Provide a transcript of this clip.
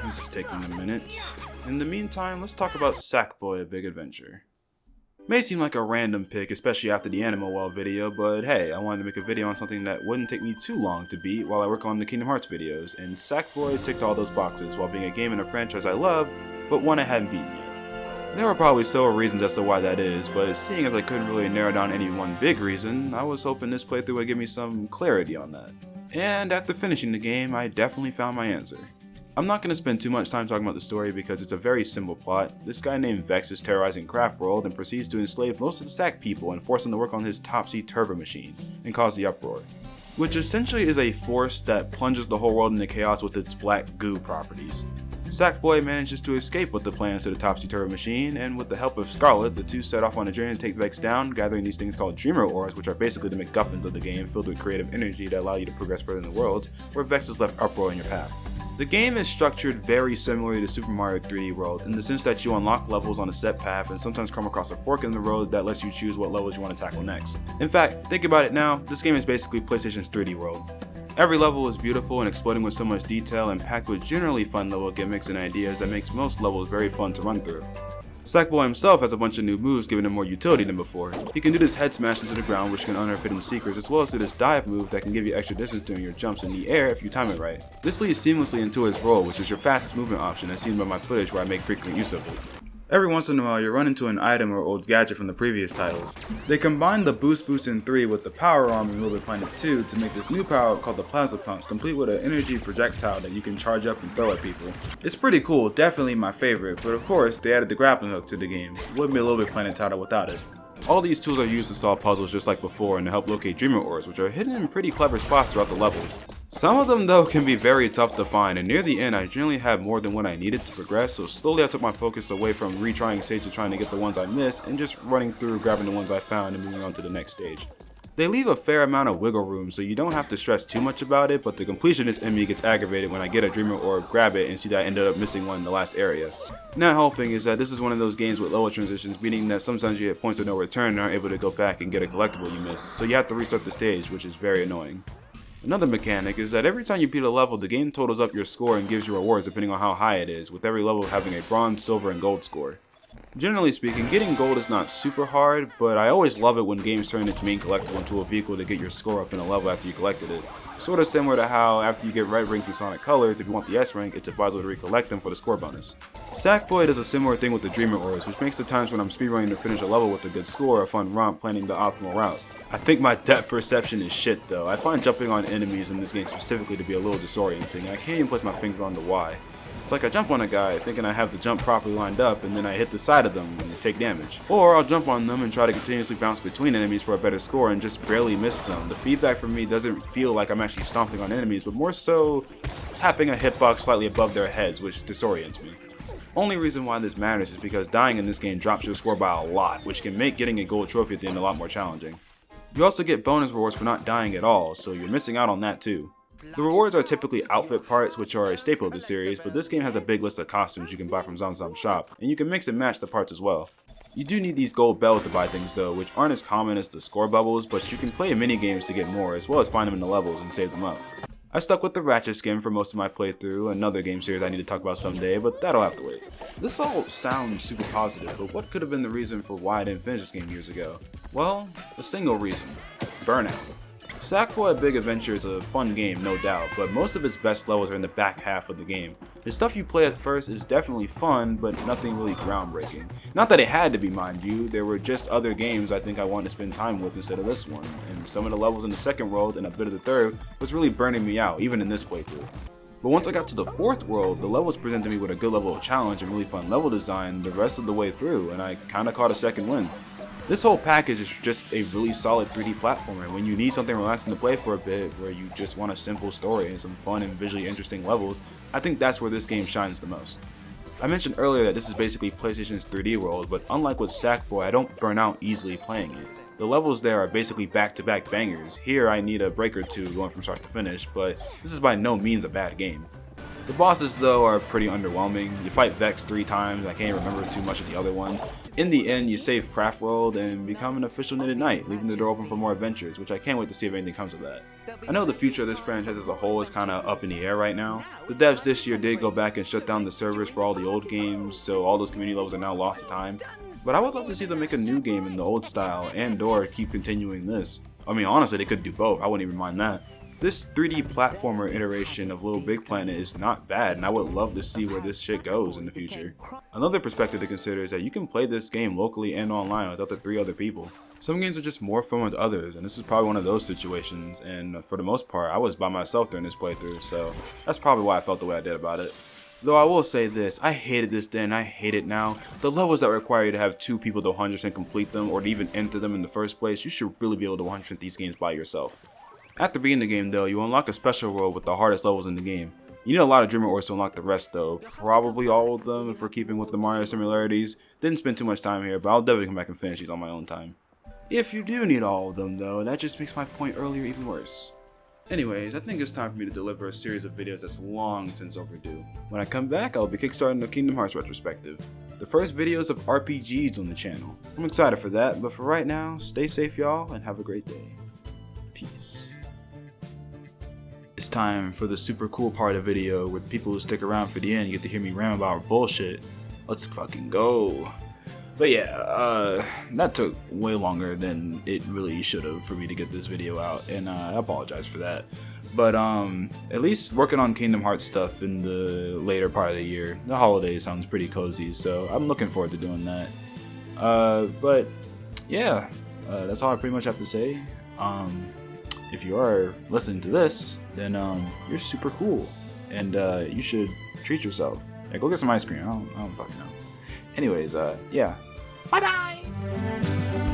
This is taking a minute. In the meantime, let's talk about Sackboy: A Big Adventure. May seem like a random pick, especially after the Animal Well video, but hey, I wanted to make a video on something that wouldn't take me too long to beat while I work on the Kingdom Hearts videos, and Sackboy ticked all those boxes while being a game in a franchise I love, but one I hadn't beaten yet. There are probably several reasons as to why that is, but seeing as I couldn't really narrow down any one big reason, I was hoping this playthrough would give me some clarity on that. And after finishing the game, I definitely found my answer. I'm not going to spend too much time talking about the story because it's a very simple plot. This guy named Vex is terrorizing Craft World and proceeds to enslave most of the Sack people and force them to work on his Topsy Turbo machine and cause the uproar, which essentially is a force that plunges the whole world into chaos with its black goo properties. Sackboy manages to escape with the plans to the Topsy Turbo machine, and with the help of Scarlet, the two set off on a journey to take Vex down, gathering these things called Dreamer Ores, which are basically the MacGuffins of the game, filled with creative energy that allow you to progress further in the world, where Vex is left uproar in your path. The game is structured very similarly to Super Mario 3D World in the sense that you unlock levels on a set path and sometimes come across a fork in the road that lets you choose what levels you want to tackle next. In fact, think about it now, this game is basically PlayStation's 3D World. Every level is beautiful and exploding with so much detail and packed with generally fun level gimmicks and ideas that makes most levels very fun to run through. Sackboy himself has a bunch of new moves giving him more utility than before. He can do this head smash into the ground which can unearth hidden secrets, as well as do this dive move that can give you extra distance during your jumps in the air if you time it right. This leads seamlessly into his roll, which is your fastest movement option as seen by my footage where I make frequent use of it. Every once in a while, you run into an item or old gadget from the previous titles. They combine the Boost in 3 with the Power Arm in Little Big Planet 2 to make this new power called the Plasma Punch, complete with an energy projectile that you can charge up and throw at people. It's pretty cool, definitely my favorite, but of course, they added the grappling hook to the game. It wouldn't be a Little Big Planet title without it. All these tools are used to solve puzzles just like before and to help locate Dreamer Ores, which are hidden in pretty clever spots throughout the levels. Some of them though can be very tough to find, and near the end I generally had more than what I needed to progress, so slowly I took my focus away from retrying stages trying to get the ones I missed and just running through grabbing the ones I found and moving on to the next stage. They leave a fair amount of wiggle room, so you don't have to stress too much about it, but the completionist in me gets aggravated when I get a Dreamer Orb, grab it, and see that I ended up missing one in the last area. Not helping is that this is one of those games with level transitions, meaning that sometimes you hit points of no return and aren't able to go back and get a collectible you missed, so you have to restart the stage, which is very annoying. Another mechanic is that every time you beat a level, the game totals up your score and gives you rewards depending on how high it is, with every level having a bronze, silver, and gold score. Generally speaking, getting gold is not super hard, but I always love it when games turn its main collectible into a vehicle to get your score up in a level after you collected it. Sort of similar to how after you get red rings and Sonic Colors, if you want the S rank, it's advisable to recollect them for the score bonus. Sackboy does a similar thing with the Dreamer Ores, which makes the times when I'm speedrunning to finish a level with a good score a fun romp planning the optimal route. I think my depth perception is shit though. I find jumping on enemies in this game specifically to be a little disorienting, and I can't even place my finger on the why. It's like I jump on a guy thinking I have the jump properly lined up and then I hit the side of them and they take damage. Or I'll jump on them and try to continuously bounce between enemies for a better score and just barely miss them. The feedback from me doesn't feel like I'm actually stomping on enemies, but more so tapping a hitbox slightly above their heads, which disorients me. Only reason why this matters is because dying in this game drops your score by a lot, which can make getting a gold trophy at the end a lot more challenging. You also get bonus rewards for not dying at all, so you're missing out on that too. The rewards are typically outfit parts, which are a staple of the series, but this game has a big list of costumes you can buy from Zamzam Shop, and you can mix and match the parts as well. You do need these gold bells to buy things though, which aren't as common as the score bubbles, but you can play mini games to get more, as well as find them in the levels and save them up. I stuck with the Ratchet skin for most of my playthrough, another game series I need to talk about someday, but that'll have to wait. This all sounds super positive, but what could have been the reason for why I didn't finish this game years ago? Well, a single reason: burnout. Sackboy: A Big Adventure is a fun game, no doubt, but most of its best levels are in the back half of the game. The stuff you play at first is definitely fun, but nothing really groundbreaking. Not that it had to be, mind you, there were just other games I think I wanted to spend time with instead of this one, and some of the levels in the second world and a bit of the third was really burning me out, even in this playthrough. But once I got to the fourth world, the levels presented me with a good level of challenge and really fun level design the rest of the way through, and I kinda caught a second win. This whole package is just a really solid 3D platformer. When you need something relaxing to play for a bit, where you just want a simple story and some fun and visually interesting levels, I think that's where this game shines the most. I mentioned earlier that this is basically PlayStation's 3D World, but unlike with Sackboy, I don't burn out easily playing it. The levels there are basically back-to-back bangers. Here I need a break or two going from start to finish, but this is by no means a bad game. The bosses though are pretty underwhelming. You fight Vex 3 times, I can't remember too much of the other ones. In the end, you save Craft World and become an official Knitted Knight, leaving the door open for more adventures, which I can't wait to see if anything comes of that. I know the future of this franchise as a whole is kinda up in the air right now. The devs this year did go back and shut down the servers for all the old games, so all those community levels are now lost to time. But I would love to see them make a new game in the old style and/or keep continuing this. I mean, honestly, they could do both, I wouldn't even mind that. This 3D platformer iteration of Little Big Planet is not bad, and I would love to see where this shit goes in the future. Another perspective to consider is that you can play this game locally and online with up to 3 other people. Some games are just more fun with others, and this is probably one of those situations, and for the most part, I was by myself during this playthrough, so that's probably why I felt the way I did about it. Though I will say this, I hated this then, I hate it now. The levels that require you to have 2 people to 100% complete them, or to even enter them in the first place, you should really be able to 100% these games by yourself. After beating the game though, you unlock a special world with the hardest levels in the game. You need a lot of Dreamer Ores to unlock the rest though, probably all of them if we're keeping with the Mario similarities. Didn't spend too much time here, but I'll definitely come back and finish these on my own time. If you do need all of them though, that just makes my point earlier even worse. Anyways, I think it's time for me to deliver a series of videos that's long since overdue. When I come back, I'll be kickstarting the Kingdom Hearts retrospective. The first videos of RPGs on the channel. I'm excited for that, but for right now, stay safe y'all and have a great day. Peace. It's time for the super cool part of the video where the people who stick around for the end get to hear me ram about bullshit. Let's fucking go. But yeah, that took way longer than it really should have for me to get this video out, and I apologize for that. But at least working on Kingdom Hearts stuff in the later part of the year. The holiday sounds pretty cozy, so I'm looking forward to doing that. But yeah, that's all I pretty much have to say. If you are listening to this, then you're super cool, and you should treat yourself. Yeah, go get some ice cream. I don't fucking know. Anyways, yeah. Bye bye.